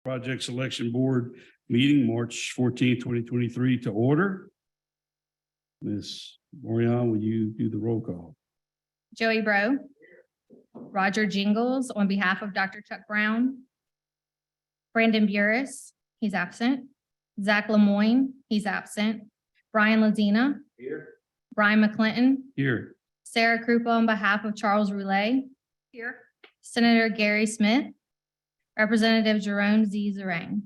Project Selection Board meeting, March 14th, 2023 to order. Ms. Morion, will you do the roll call? Joey Bro, Roger Jingles on behalf of Dr. Chuck Brown, Brandon Burris, he's absent. Zach Lemoyne, he's absent. Brian Lazina. Here. Brian McClinton, Here. Sarah Krupa on behalf of Charles Roulet. Here. Senator Gary Smith, Representative Jerome Z. Zarang.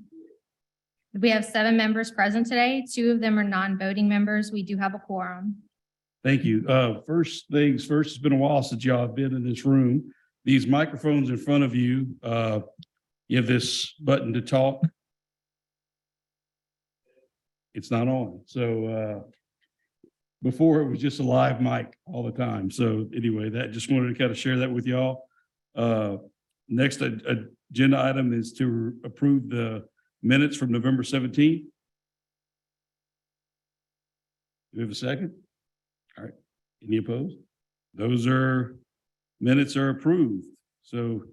We have 7 members present today. 2 of them are non-voting members. We do have a quorum. Thank you. First things first, it's been a while since y'all have been in this room. These microphones in front of you, you have this button to talk. It's not on. So before it was just a live mic all the time. So anyway, that just wanted to kind of share that with y'all. Next agenda item is to approve the minutes from November 17th. Do we have a second? All right. Any opposed? Those minutes are approved. So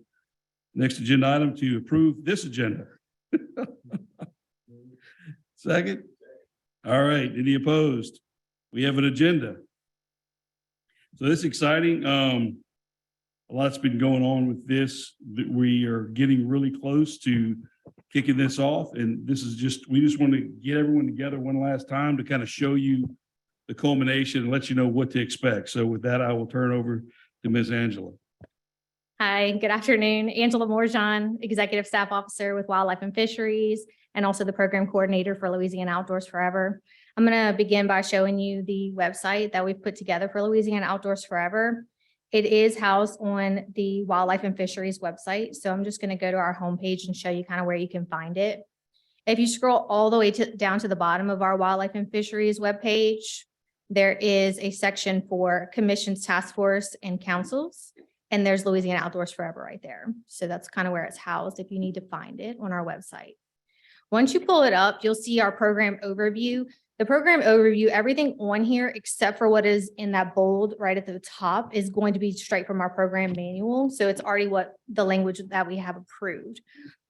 next agenda item to approve this agenda. Second? All right. Any opposed? We have an agenda. So this is exciting. A lot's been going on with this. We are getting really close to kicking this off. And this is we just want to get everyone together one last time to kind of show you the culmination and let you know what to expect. So with that, I will turn over to Ms. Angela. Hi, good afternoon. Angela Morjan, Executive Staff Officer with Wildlife and Fisheries, and also the Program Coordinator for Louisiana Outdoors Forever. I'm going to begin by showing you the website that we've put together for Louisiana Outdoors Forever. It is housed on the Wildlife and Fisheries website. So I'm just going to go to our homepage and show you kind of where you can find it. If you scroll all the way down to the bottom of our Wildlife and Fisheries webpage, there is a section for commissions, task force, and councils. And there's Louisiana Outdoors Forever right there. So that's kind of where it's housed if you need to find it on our website. Once you pull it up, you'll see our program overview. The program overview, everything on here except for what is in that bold right at the top is going to be straight from our program manual. So it's already what the language that we have approved.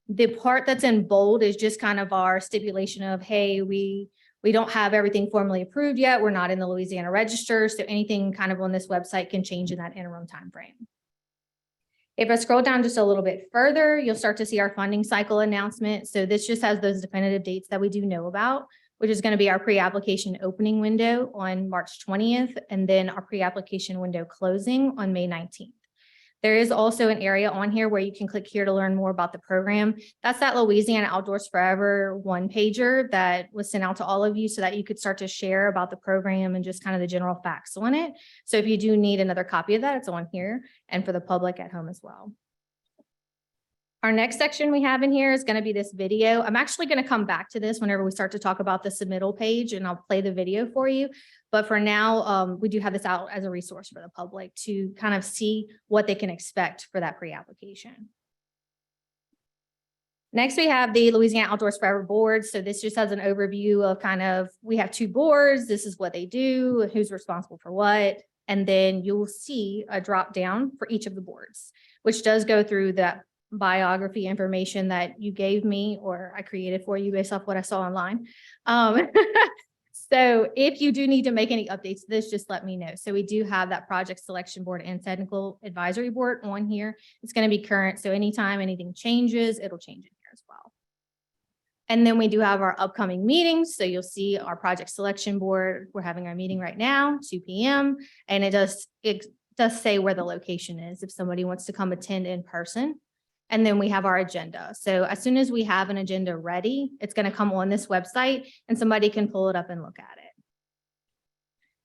The part that's in bold is just kind of our stipulation of, hey, we don't have everything formally approved yet. We're not in the Louisiana Register. So anything kind of on this website can change in that interim timeframe. If I scroll down just a little bit further, you'll start to see our funding cycle announcement. So this just has those definitive dates that we do know about, which is going to be our pre-application opening window on March 20th, and then our pre-application window closing on May 19th. There is also an area on here where you can click here to learn more about the program. That's that Louisiana Outdoors Forever one-pager that was sent out to all of you so that you could start to share about the program and just kind of the general facts on it. So if you do need another copy of that, it's on here, and for the public at home as well. Our next section we have in here is going to be this video. I'm actually going to come back to this whenever we start to talk about the submittal page, and I'll play the video for you. But for now, we do have this out as a resource for the public to kind of see what they can expect for that pre-application. Next, we have the Louisiana Outdoors Forever board. So this just has an overview of kind of, we have 2 boards. This is what they do, who's responsible for what. And then you'll see a drop down for each of the boards, which does go through that biography information that you gave me or I created for you based off what I saw online. So if you do need to make any updates to this, just let me know. So we do have that project selection board and technical advisory board on here. It's going to be current. So anytime anything changes, it'll change in here as well. And then we do have our upcoming meetings. So you'll see our project selection board. We're having our meeting right now, 2 p.m. And it does say where the location is if somebody wants to come attend in person. And then we have our agenda. So as soon as we have an agenda ready, it's going to come on this website and somebody can pull it up and look at it.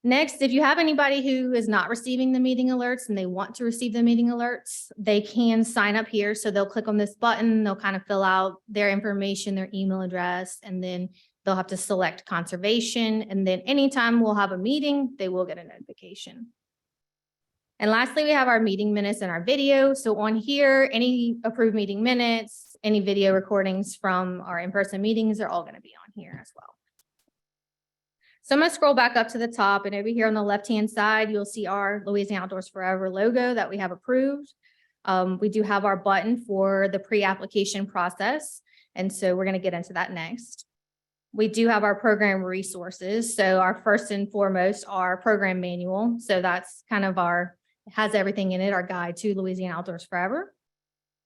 Next, if you have anybody who is not receiving the meeting alerts and they want to receive the meeting alerts, they can sign up here. So they'll click on this button, they'll kind of fill out their information, their email address, and then they'll have to select conservation. And then anytime we'll have a meeting, they will get a notification. And lastly, we have our meeting minutes and our video. So on here, any approved meeting minutes, any video recordings from our in-person meetings are all going to be on here as well. So I'm going to scroll back up to the top, and over here on the left-hand side, you'll see our Louisiana Outdoors Forever logo that we have approved. We do have our button for the pre-application process. And so we're going to get into that next. We do have our program resources. So our first and foremost, our program manual. So that's kind of it has everything in it, our guide to Louisiana Outdoors Forever.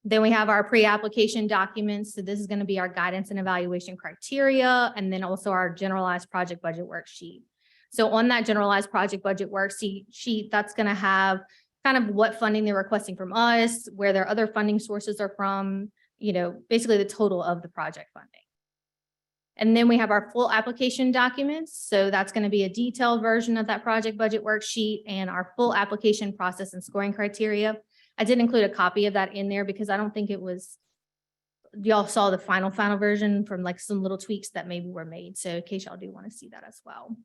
Then we have our pre-application documents. So this is going to be our guidance and evaluation criteria, and then also our generalized project budget worksheet. So on that generalized project budget worksheet, that's going to have kind of what funding they're requesting from us, where their other funding sources are from, basically the total of the project funding. And then we have our full application documents. So that's going to be a detailed version of that project budget worksheet and our full application process and scoring criteria. I did include a copy of that in there because I don't think y'all saw the final version from like some little tweaks that maybe were made. So in case y'all do want to see that as well.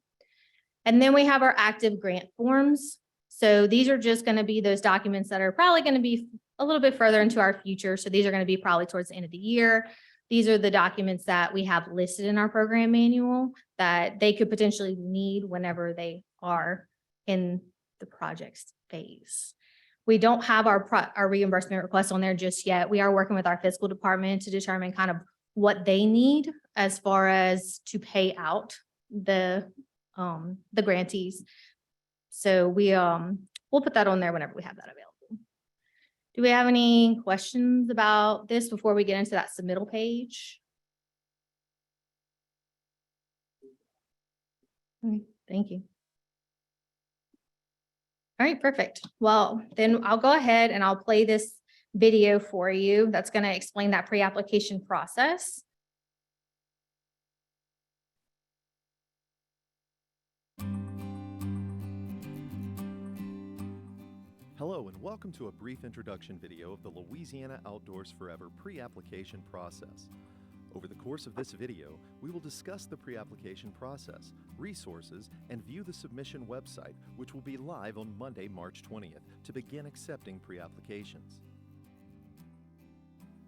And then we have our active grant forms. So these are just going to be those documents that are probably going to be a little bit further into our future. So these are going to be probably towards the end of the year. These are the documents that we have listed in our program manual that they could potentially need whenever they are in the project's phase. We don't have our reimbursement request on there just yet. We are working with our fiscal department to determine kind of what they need as far as to pay out the grantees. So we'll put that on there whenever we have that available. Do we have any questions about this before we get into that submittal page? Okay, thank you. All right, perfect. Well, then I'll go ahead and I'll play this video for you that's going to explain that pre-application process. Hello and welcome to a brief introduction video of the Louisiana Outdoors Forever pre-application process. Over the course of this video, we will discuss the pre-application process, resources, and view the submission website, which will be live on Monday, March 20th, to begin accepting pre-applications.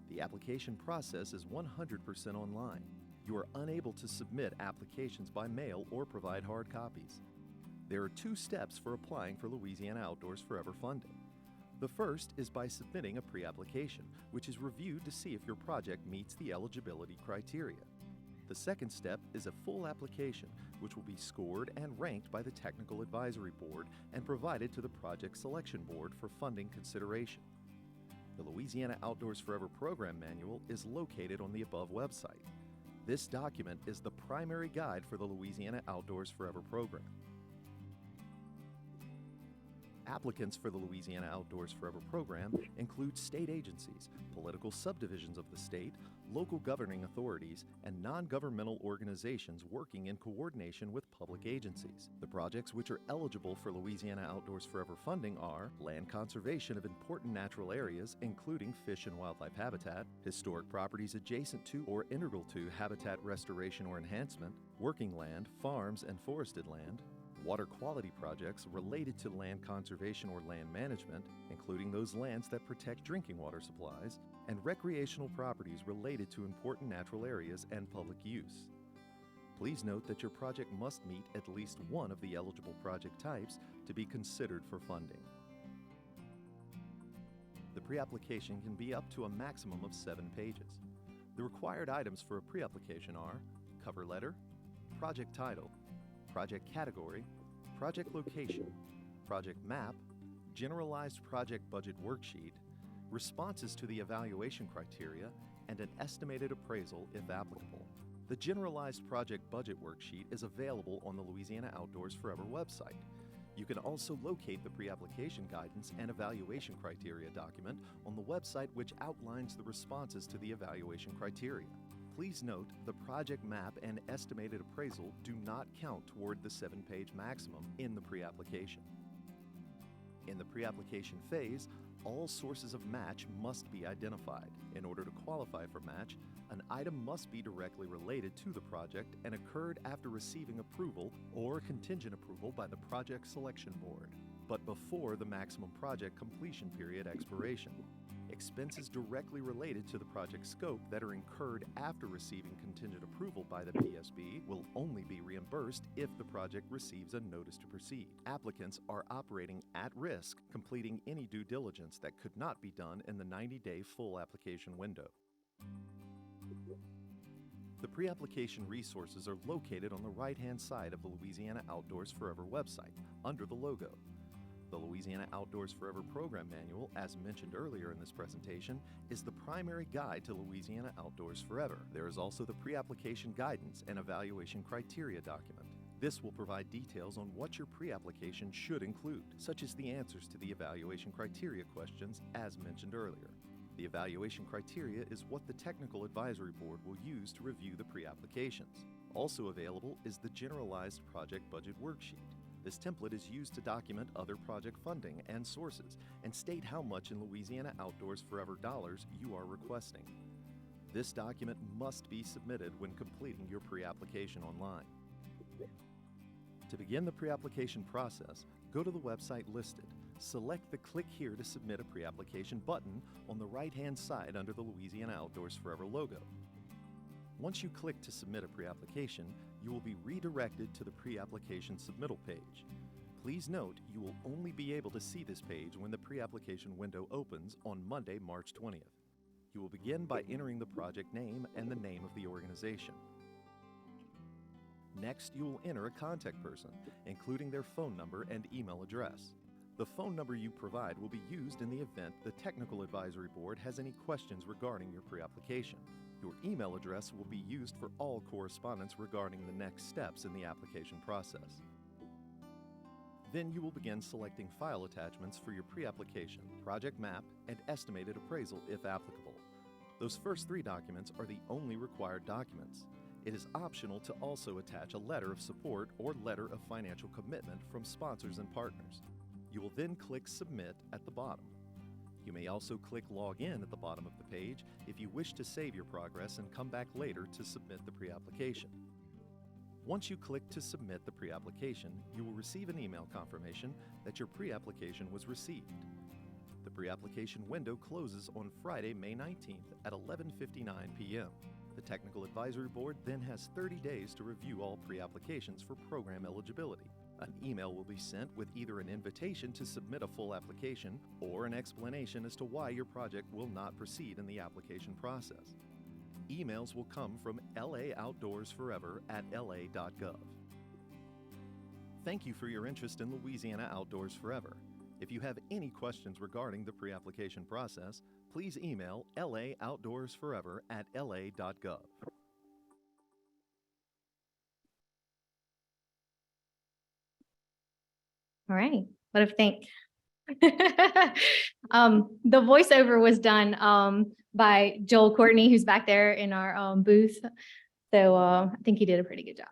The application process is 100% online. You are unable to submit applications by mail or provide hard copies. There are 2 steps for applying for Louisiana Outdoors Forever funding. The first is by submitting a pre-application, which is reviewed to see if your project meets the eligibility criteria. The second step is a full application, which will be scored and ranked by the Technical Advisory Board and provided to the Project Selection Board for funding consideration. The Louisiana Outdoors Forever Program Manual is located on the above website. This document is the primary guide for the Louisiana Outdoors Forever program. Applicants for the Louisiana Outdoors Forever program include state agencies, political subdivisions of the state, local governing authorities, and non-governmental organizations working in coordination with public agencies. The projects which are eligible for Louisiana Outdoors Forever funding are land conservation of important natural areas, including fish and wildlife habitat, historic properties adjacent to or integral to habitat restoration or enhancement, working land, farms, and forested land, water quality projects related to land conservation or land management, including those lands that protect drinking water supplies, and recreational properties related to important natural areas and public use. Please note that your project must meet at least one of the eligible project types to be considered for funding. The pre-application can be up to a maximum of 7 pages. The required items for a pre-application are cover letter, project title, project category, project location, project map, generalized project budget worksheet, responses to the evaluation criteria, and an estimated appraisal if applicable. The generalized project budget worksheet is available on the Louisiana Outdoors Forever website. You can also locate the pre-application guidance and evaluation criteria document on the website, which outlines the responses to the evaluation criteria. Please note, the project map and estimated appraisal do not count toward the 7-page maximum in the pre-application. In the pre-application phase, all sources of match must be identified. In order to qualify for match, an item must be directly related to the project and occurred after receiving approval or contingent approval by the Project Selection Board, but before the maximum project completion period expiration. Expenses directly related to the project scope that are incurred after receiving contingent approval by the PSB will only be reimbursed if the project receives a notice to proceed. Applicants are operating at risk, completing any due diligence that could not be done in the 90-day full application window. The pre-application resources are located on the right-hand side of the Louisiana Outdoors Forever website, under the logo. The Louisiana Outdoors Forever Program Manual, as mentioned earlier in this presentation, is the primary guide to Louisiana Outdoors Forever. There is also the pre-application guidance and evaluation criteria document. This will provide details on what your pre-application should include, such as the answers to the evaluation criteria questions as mentioned earlier. The evaluation criteria is what the Technical Advisory Board will use to review the pre-applications. Also available is the Generalized Project Budget Worksheet. This template is used to document other project funding and sources and state how much in Louisiana Outdoors Forever dollars you are requesting. This document must be submitted when completing your pre-application online. To begin the pre-application process, go to the website listed. Select the Click Here to Submit a Pre-application button on the right-hand side under the Louisiana Outdoors Forever logo. Once you click to submit a pre-application, you will be redirected to the pre-application submittal page. Please note, you will only be able to see this page when the pre-application window opens on Monday, March 20th. You will begin by entering the project name and the name of the organization. Next, you will enter a contact person, including their phone number and email address. The phone number you provide will be used in the event the Technical Advisory Board has any questions regarding your pre-application. Your email address will be used for all correspondence regarding the next steps in the application process. Then you will begin selecting file attachments for your pre-application, project map, and estimated appraisal if applicable. Those first 3 documents are the only required documents. It is optional to also attach a letter of support or letter of financial commitment from sponsors and partners. You will then click Submit at the bottom. You may also click Log In at the bottom of the page if you wish to save your progress and come back later to submit the pre-application. Once you click to submit the pre-application, you will receive an email confirmation that your pre-application was received. The pre-application window closes on Friday, May 19th at 11:59 p.m. The Technical Advisory Board then has 30 days to review all pre-applications for program eligibility. An email will be sent with either an invitation to submit a full application or an explanation as to why your project will not proceed in the application process. Emails will come from laoutdoorsforever@la.gov. Thank you for your interest in Louisiana Outdoors Forever. If you have any questions regarding the pre-application process, please email laoutdoorsforever@la.gov. All right, what do you think? The voiceover was done by Joel Courtney, who's back there in our booth. So I think he did a pretty good job.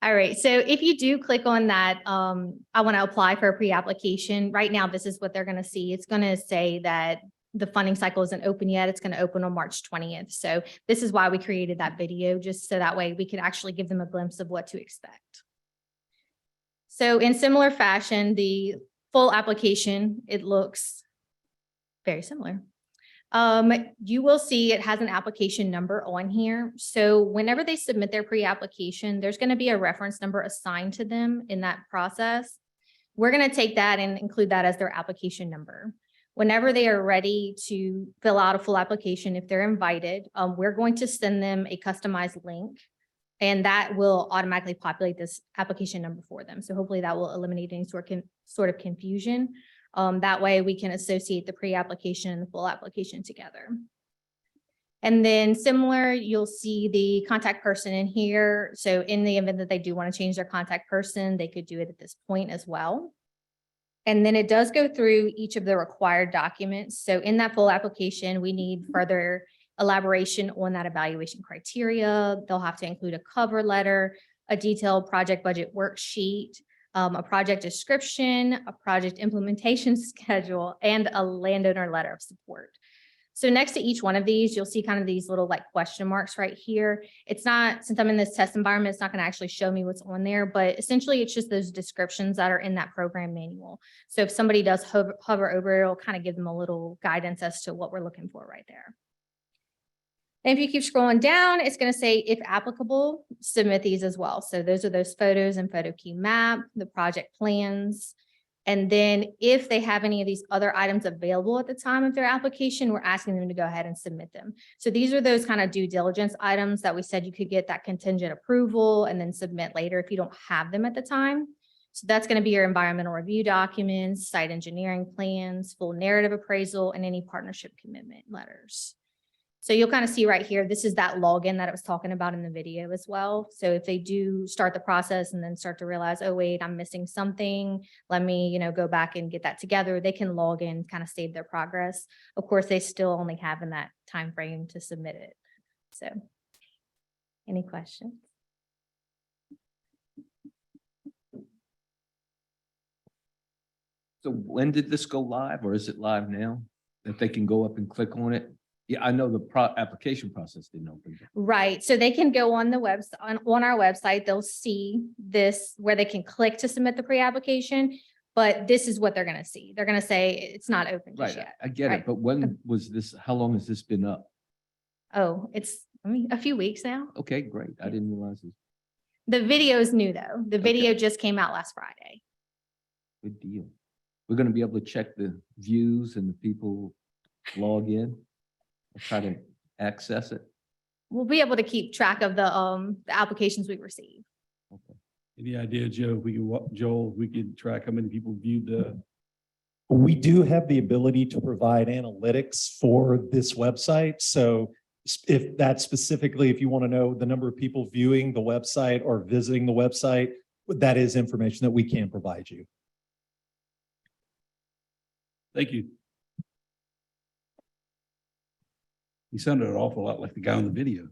All right, so if you do click on that, I want to apply for a pre-application. Right now, this is what they're going to see. It's going to say that the funding cycle isn't open yet. It's going to open on March 20th. So this is why we created that video, just so that way we could actually give them a glimpse of what to expect. So in similar fashion, the full application, it looks very similar. You will see it has an application number on here. So whenever they submit their pre-application, there's going to be a reference number assigned to them in that process. We're going to take that and include that as their application number. Whenever they are ready to fill out a full application, if they're invited, we're going to send them a customized link, and that will automatically populate this application number for them. So hopefully that will eliminate any sort of confusion. That way we can associate the pre-application and the full application together. And then similar, you'll see the contact person in here. So in the event that they do want to change their contact person, they could do it at this point as well. And then it does go through each of the required documents. So in that full application, we need further elaboration on that evaluation criteria. They'll have to include a cover letter, a detailed project budget worksheet, a project description, a project implementation schedule, and a landowner letter of support. So next to each one of these, you'll see kind of these little like question marks right here. It's not, since I'm in this test environment, it's not going to actually show me what's on there, but essentially it's just those descriptions that are in that program manual. So if somebody does hover over it, it'll kind of give them a little guidance as to what we're looking for right there. And if you keep scrolling down, it's going to say, if applicable, submit these as well. So those are those photos and photo key map, the project plans. And then if they have any of these other items available at the time of their application, we're asking them to go ahead and submit them. So these are those kind of due diligence items that we said you could get that contingent approval and then submit later if you don't have them at the time. So that's going to be your environmental review documents, site engineering plans, full narrative appraisal, and any partnership commitment letters. So you'll kind of see right here, this is that login that I was talking about in the video as well. So if they do start the process and then start to realize, oh, wait, I'm missing something, let me, go back and get that together, they can log in, kind of save their progress. Of course, they still only have in that time frame to submit it. So any questions? So when did this go live, or is it live now? That they can go up and click on it? Yeah, I know the application process didn't open. Right, so they can go on the website, on our website, they'll see this where they can click to submit the pre-application, but this is what they're gonna see. They're gonna say it's not open just Right, yet. I get Right. it, but when was this, how long has this been up? Oh, a few weeks now. Okay, great. I didn't realize this. The video is new though. The video Okay. just came out last Friday. Good deal. We're gonna be able to check the views and the people log in. I'll try to access it. We'll be able to keep track of the applications we receive. Any idea, Joe, if we could, Joel, we could track how many people viewed the, We do have the ability to provide analytics for this website. So if that specifically, if you want to know the number of people viewing the website or visiting the website, that is information that we can provide you. thank you. He sounded an awful lot like the guy on the video.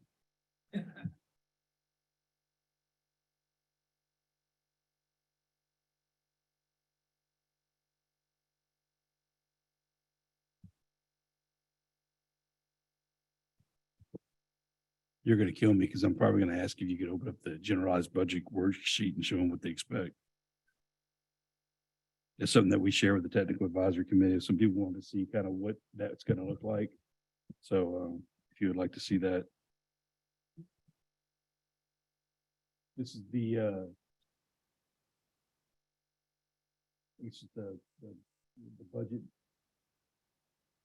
You're gonna kill me because I'm probably gonna ask if you could open up the generalized budget worksheet and show them what they expect. It's something that we share with the technical advisory committee. Some people want to see kind of what that's gonna look like. So if you would like to see that. This is the this is the budget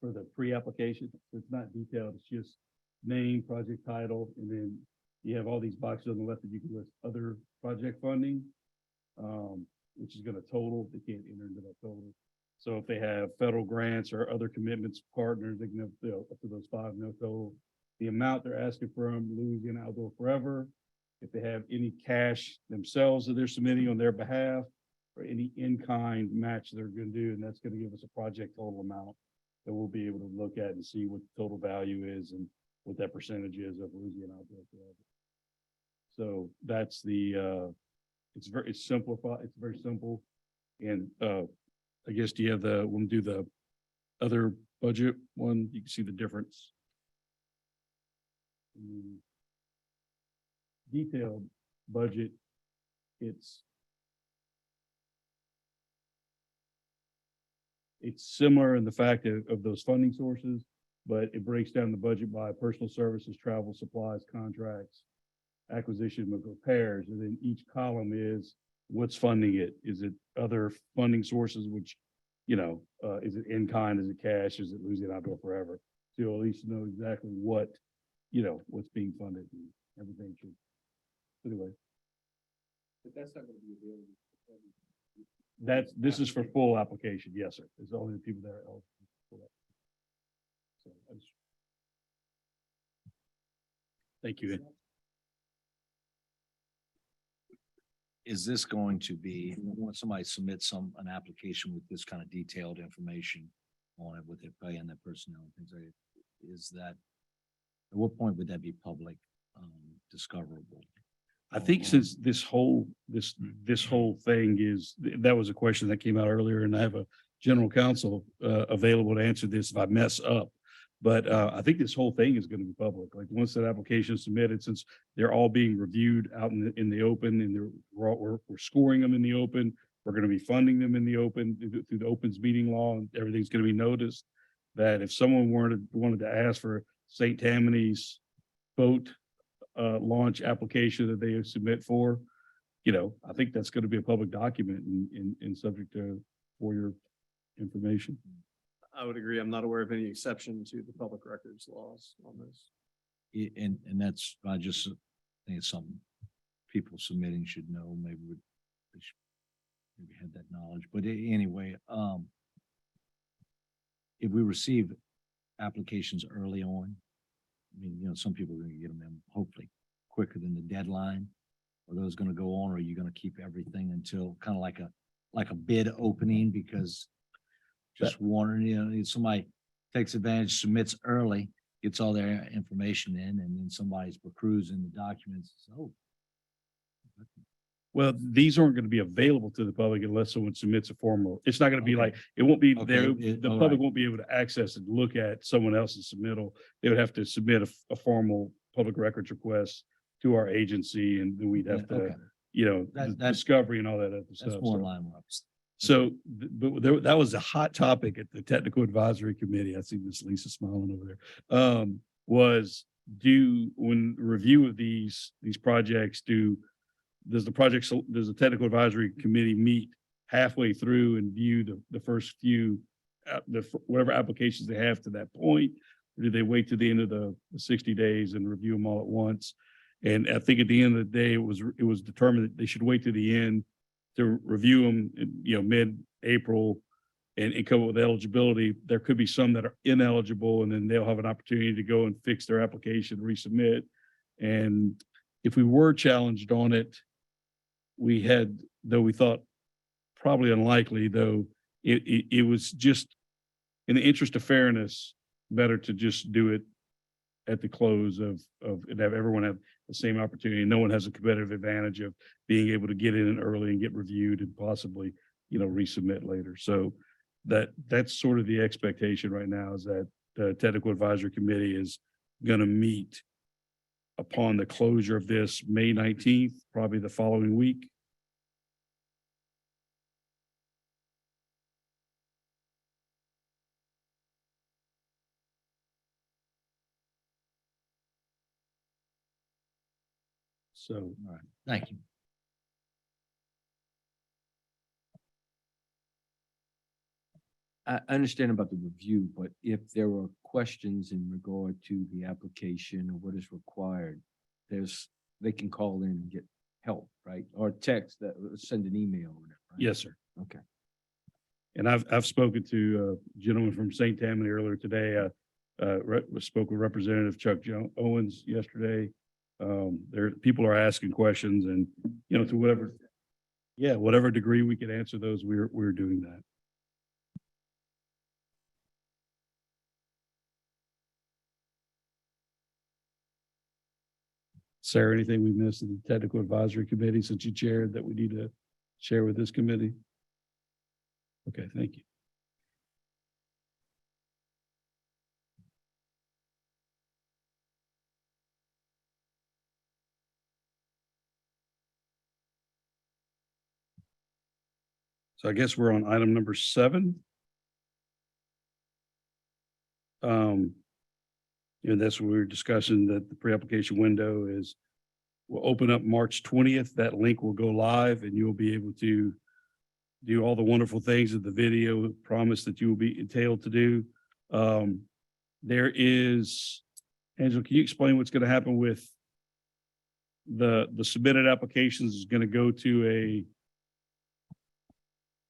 for the pre-application. So it's not detailed, it's just name, project title, and then you have all these boxes on the left that you can list other project funding, which is gonna total, they can't enter into that total. So if they have federal grants or other commitments, partners, they can have, up to those 5, no total. The amount they're asking from Louisiana Outdoor Forever, if they have any cash themselves that they're submitting on their behalf, or any in-kind match they're gonna do, and that's gonna give us a project total amount that we'll be able to look at and see what the total value is and what that percentage is of Louisiana Outdoor Forever. So that's the, it's simplified, it's very simple. And I guess, do you have we'll do the other budget one, you can see the difference. Detailed budget, it's similar in the fact of those funding sources, but it breaks down the budget by personal services, travel, supplies, contracts, acquisition of repairs, and then each column is what's funding it. Is it other funding sources, which, is it in kind, is it cash, is it Louisiana Outdoor Forever? So you'll at least know exactly what, what's being funded and everything should. Anyway. But that's not going to be available. This is for full application. Yes, sir. It's only the people that are eligible for that. So thank you. Is this going to be, when somebody submits an application with this kind of detailed information on it, with their pay and their personnel and things like that, is that, at what point would that be public, discoverable? I think since this whole thing is, that was a question that came out earlier, and I have a general counsel available to answer this if I mess up. But I think this whole thing is going to be public. Like once that application is submitted, since they're all being reviewed out in the open, and we're scoring them in the open, we're going to be funding them in the open through the opens meeting law, and everything's going to be noticed. That if someone wanted to ask for St. Tammany's boat launch application that they submit for, I think that's going to be a public document and subject to for your information. I would agree. I'm not aware of any exception to the public records laws on this. And that's, I just think it's something people submitting should know, they should maybe have that knowledge, but anyway, if we receive applications early on, I mean, some people are gonna get them in hopefully quicker than the deadline. Are those gonna go on, or are you gonna keep everything until kind of like a bid opening? Because just wondering, if somebody takes advantage, submits early, gets all their information in, and then somebody's perusing the documents, so. Well, these aren't going to be available to the public unless someone submits a formal. It's not going to be Okay. like, it won't be Okay, there. The all public right. won't be able to access and look at someone else's submittal. They would have to submit a formal public records request to our agency, and then we'd have Yeah, okay. to, That- the discovery and all that other That's stuff. more in So- line with. us. So, but there, that was a hot topic at the technical advisory committee. I see Miss Lisa smiling over there. Was when review of these projects, does the technical advisory committee meet halfway through and view the first few, whatever applications they have to that point? Or do they wait to the end of the 60 days and review them all at once? And I think at the end of the day, it was determined that they should wait to the end to review them, mid-April and come up with eligibility. There could be some that are ineligible, and then they'll have an opportunity to go and fix their application, resubmit. And if we were challenged on it, though we thought probably unlikely, though, it was just in the interest of fairness, better to just do it at the close and have everyone have the same opportunity. No one has a competitive advantage of being able to get in early and get reviewed and possibly, resubmit later. So that's sort of the expectation right now, is that the technical advisory committee is going to meet upon the closure of this May 19th, probably the following week. So, All right, thank you. I understand about the review, but if there are questions in regard to the application or what is required, they can call in and get help, right? Or text send an email or whatever. Right? yes, sir. Okay. And I've spoken to a gentleman from St. Tammany earlier today. Spoke with Representative Chuck Owens yesterday. People are asking questions, and to whatever degree we can answer those, we're doing that. Sarah, anything we missed in the technical advisory committee since you chaired that we need to share with this committee? Okay, thank you. So I guess we're on item number 7. That's what we were discussing, that the pre-application window will open up March 20th. That link will go live, and you'll be able to do all the wonderful things that the video promised that you will be entailed to do. There is, Angela, can you explain what's going to happen with the submitted applications? Is going to go to a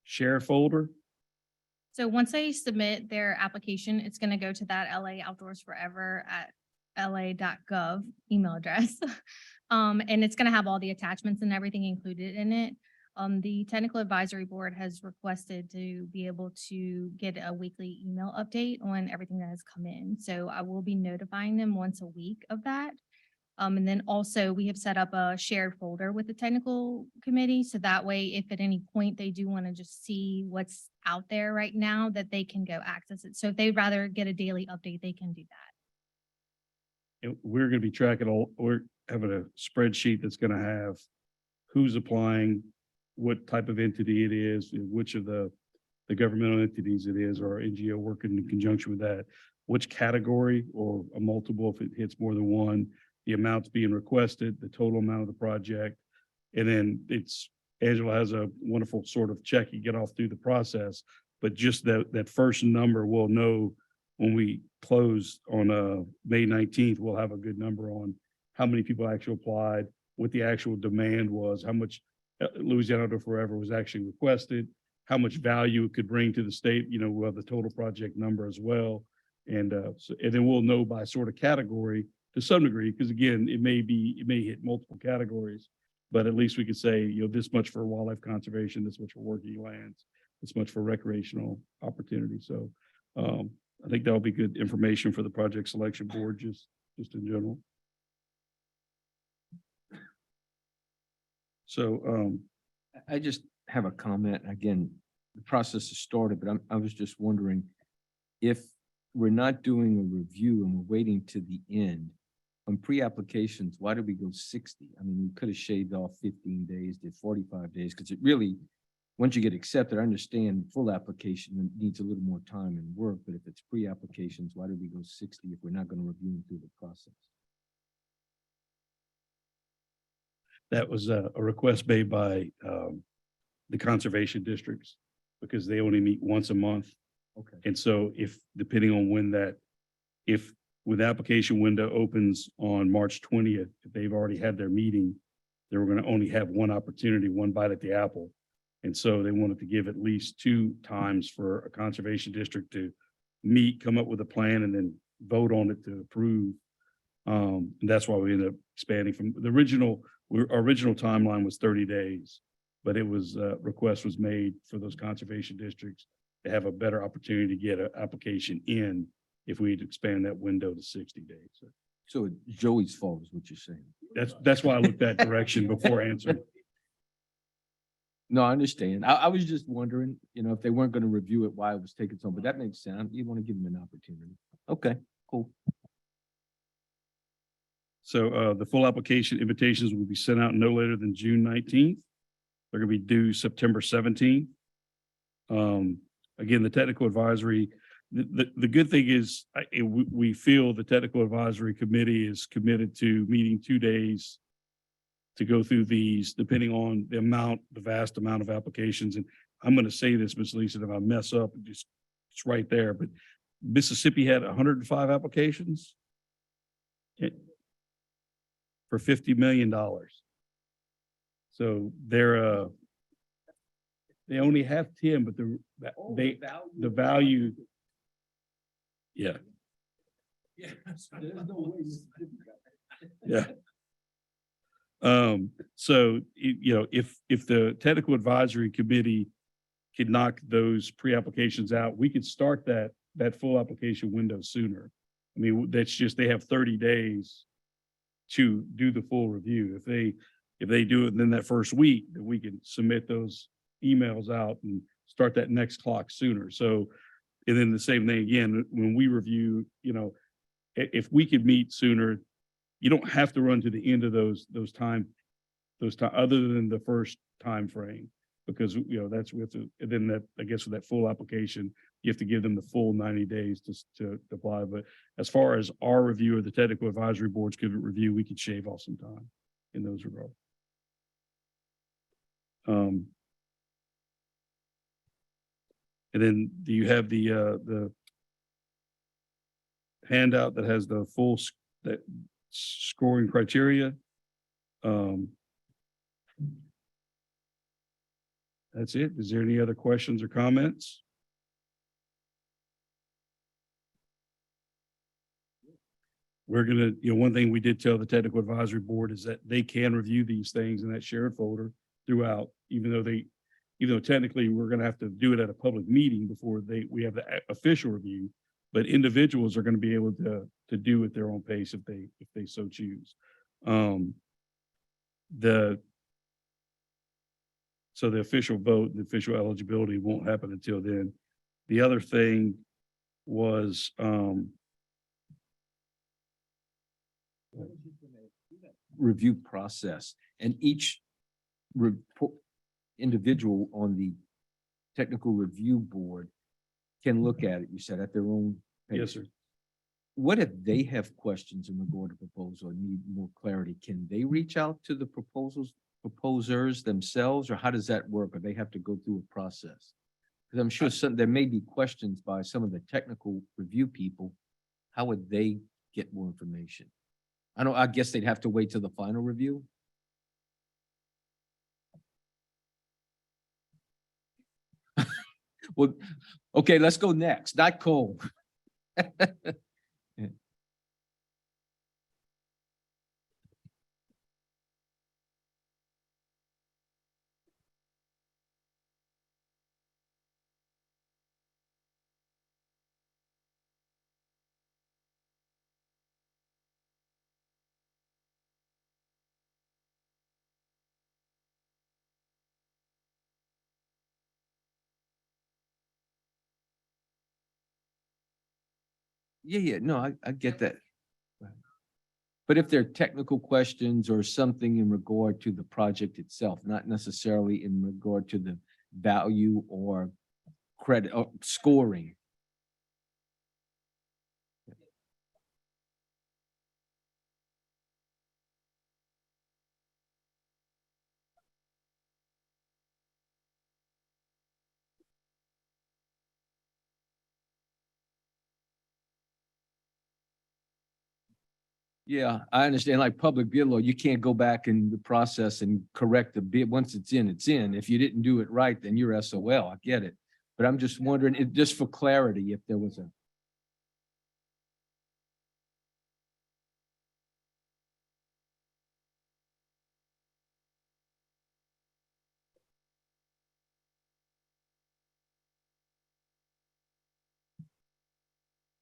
share folder? So once they submit their application, it's going to go to that LA Outdoors Forever at la.gov email address. And it's going to have all the attachments and everything included in it. The technical advisory board has requested to be able to get a weekly email update on everything that has come in. So I will be notifying them once a week of that. And then also we have set up a shared folder with the technical committee. So that way, if at any point they do want to just see what's out there right now, that they can go access it. So if they'd rather get a daily update, they can do that. And we're going to be tracking we're having a spreadsheet that's going to have who's applying, what type of entity it is, which of the governmental entities it is, or NGO working in conjunction with that, which category or a multiple, if it hits more than one, the amounts being requested, the total amount of the project. And then it's Angela has a wonderful sort of check you get off through the process. But just that first number, we'll know when we close on May 19th, we'll have a good number on how many people actually applied, what the actual demand was, how much Louisiana Outdoor Forever was actually requested, how much value it could bring to the state. We'll have the total project number as well. And then we'll know by sort of category to some degree, because again, it may hit multiple categories, but at least we could say, this much for wildlife conservation, this much for working lands, this much for recreational opportunity. So I think that'll be good information for the project selection board, just in general. So I just have a comment. Again, the process has started, but I was just wondering if we're not doing a review and we're waiting to the end on pre-applications, why did we go 60? I mean, we could have shaved off 15 days, did 45 days, because it really, once you get accepted, I understand full application needs a little more time and work, but if it's pre-applications, why did we go 60 if we're not going to review them through the process? that was a request made by the conservation districts, because they only meet once a month. Okay. And so depending on when the application window opens on March 20th, if they've already had their meeting, they were going to only have one opportunity, one bite at the apple. And so they wanted to give at least 2 times for a conservation district to meet, come up with a plan, and then vote on it to approve. And that's why we ended up expanding from the original. Our original timeline was 30 days, but it was request was made for those conservation districts to have a better opportunity to get an application in if we'd expand that window to 60 days. So it's Joey's fault is what you're saying. That's why I looked that direction before answering. No, I understand. I was just wondering, if they weren't going to review it, why it was taking so, but that makes sense. You want to give them an opportunity. Okay, cool. So the full application invitations will be sent out no later than June 19th. They're going to be due September 17th. Again, the technical advisory, the good thing is we feel the technical advisory committee is committed to meeting 2 days to go through these, depending on the vast amount of applications. And I'm going to say this, Ms. Lisa, if I mess up, it's right there, but Mississippi had 105 applications for $50 million. So they only have 10, but the value. Yeah. Yeah. So, if the technical advisory committee could knock those pre-applications out, we could start that full application window sooner. I mean, that's just, they have 30 days to do the full review. If they do it in that first week, then we can submit those emails out and start that next clock sooner. So, and then the same thing again, when we review, if we could meet sooner, you don't have to run to the end of those time, other than the first time frame, because that's with and then that, I guess, with that full application, you have to give them the full 90 days to apply. But as far as our review of the technical advisory boards could review, we could shave off some time in those regards. And then do you have the handout that has the full scoring criteria? That's it. Is there any other questions or comments? We're gonna, one thing we did tell the technical advisory board is that they can review these things in that shared folder throughout, even though technically we're gonna have to do it at a public meeting before we have the official review, but individuals are gonna be able to do at their own pace if they so choose. So the official vote, the official eligibility won't happen until then. The other thing was, Review process, and each individual on the technical review board can look at it, you said, at their own pace. yes, sir. What if they have questions in regard to proposal or need more clarity? Can they reach out to the proposals proposers themselves, or how does that work? Or they have to go through a process? Because I'm sure there may be questions by some of the technical review people. How would they get more information? I guess they'd have to wait till the final review. Well, okay, let's go next. Not Cole. Yeah, no, I get that. Right. But if there are technical questions or something in regard to the project itself, not necessarily in regard to the value or credit or scoring. Yeah, I understand, like public bid law, you can't go back in the process and correct the bid. Once it's in, it's in. If you didn't do it right, then you're SOL. I get it. But I'm just wondering, just for clarity, if there was a.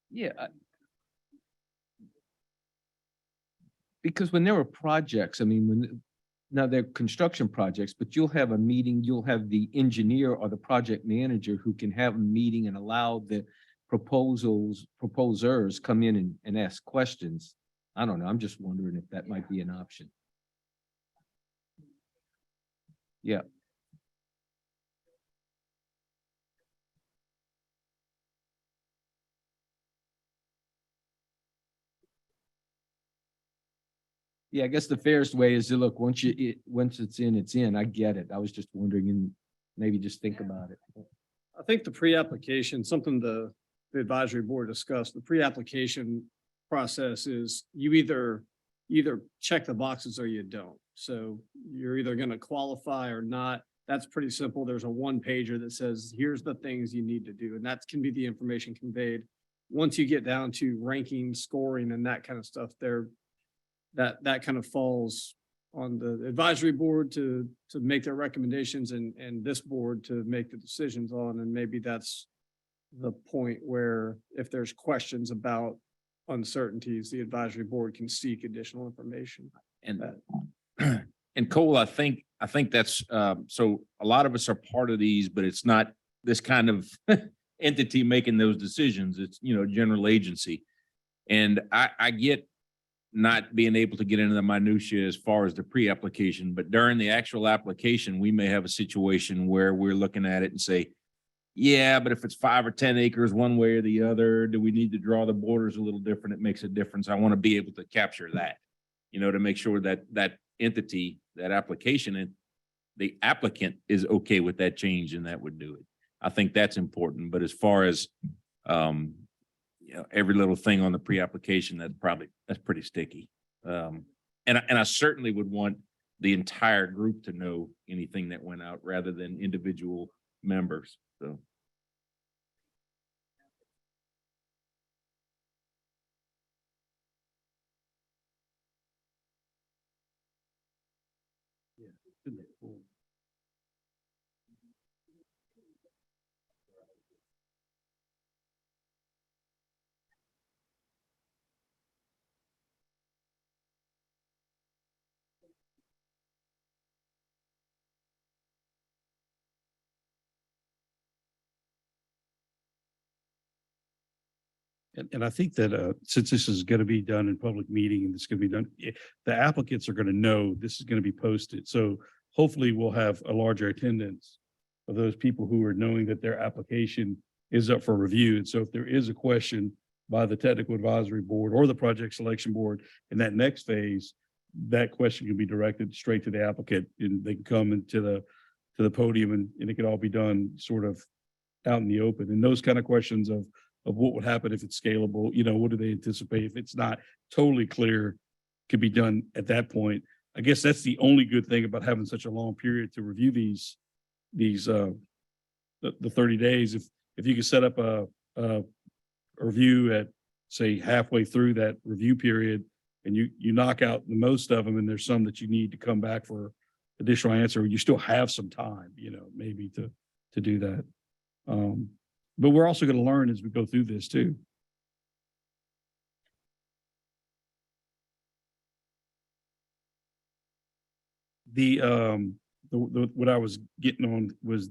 Yeah. Because when there are projects, I mean, now they're construction projects, but you'll have a meeting, you'll have the engineer or the project manager who can have a meeting and allow the proposers come in and ask questions. I don't know. I'm just wondering if that might be an option. Yeah. Yeah, I guess the fairest way is to look, once it's in, it's in. I get it. I was just wondering, and maybe just think about it. I think the pre-application, something the advisory board discussed, the pre-application process is you either check the boxes or you don't. So you're either going to qualify or not. That's pretty simple. There's a one pager that says, here's the things you need to do. And that can be the information conveyed. Once you get down to ranking, scoring and that kind of stuff, that kind of falls on the advisory board to make their recommendations and this board to make the decisions on. And maybe that's the point where if there's questions about uncertainties, the advisory board can seek additional information. And and Cole, I think that's so a lot of us are part of these, but it's not this kind of entity making those decisions. It's, general agency. And I get not being able to get into the minutia as far as the pre-application, but during the actual application, we may have a situation where we're looking at it and say, yeah, but if it's 5 or 10 acres one way or the other, do we need to draw the borders a little different? It makes a difference. I want to be able to capture that, to make sure that that entity, that application, and the applicant is okay with that change and that would do it. I think that's important. But as far as, every little thing on the pre-application, that's pretty sticky. And I certainly would want the entire group to know anything that went out rather than individual members. So. And I think that since this is going to be done in public meeting and it's going to be done, the applicants are going to know this is going to be posted. So hopefully we'll have a larger attendance of those people who are knowing that their application is up for review. And so if there is a question by the technical advisory board or the project selection board in that next phase, that question can be directed straight to the applicant and they can come into the podium and it can all be done sort of out in the open. And those kind of questions of what would happen if it's scalable, you know, what do they anticipate? If it's not totally clear, could be done at that point. I guess that's the only good thing about having such a long period to review these the 30 days. If you could set up a review at, say, halfway through that review period, and you knock out the most of them, and there's some that you need to come back for additional answer, you still have some time, you know, maybe to do that. But we're also going to learn as we go through this too. What I was getting on was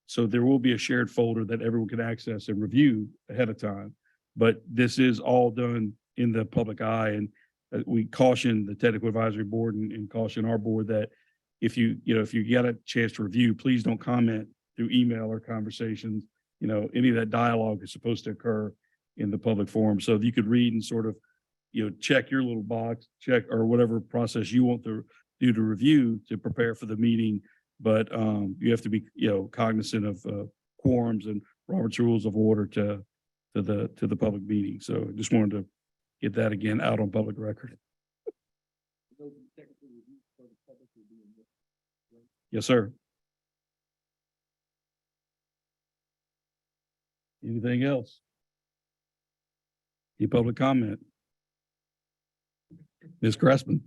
so there will be a shared folder that everyone can access and review ahead of time. But this is all done in the public eye, and we caution the technical advisory board and caution our board that if you get a chance to review, please don't comment through email or conversations. You know, any of that dialogue is supposed to occur in the public forum. So if you could read and sort of, you know, check your little box, check or whatever process you want to do to review to prepare for the meeting. But you have to be, you know, cognizant of quorums and Robert's Rules of Order to the public meeting. So I just wanted to get that again out on public record. Yes, sir. Anything else? Any public comment? Ms. Crespin?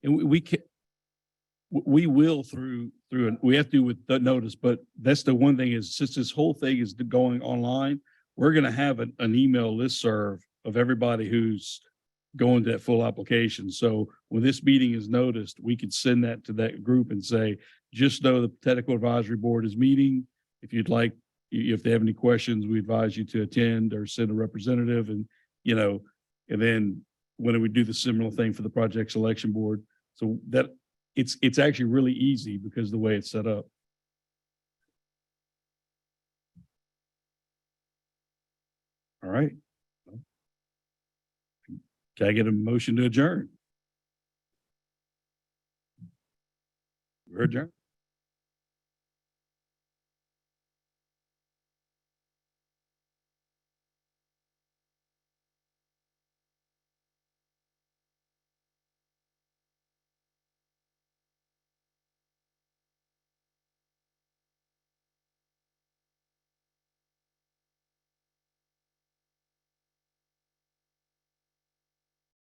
And we will through and we have to do with the notice, but that's the one thing is since this whole thing is going online, we're going to have an email listserv of everybody who's going to that full application. So when this meeting is noticed, we could send that to that group and say, just know the technical advisory board is meeting. If you'd like, if they have any questions, we advise you to attend or send a representative and, you know, and then when we do the similar thing for the project selection board. So that it's actually really easy because of the way it's set up. All right. Can I get a motion to adjourn? We're adjourned.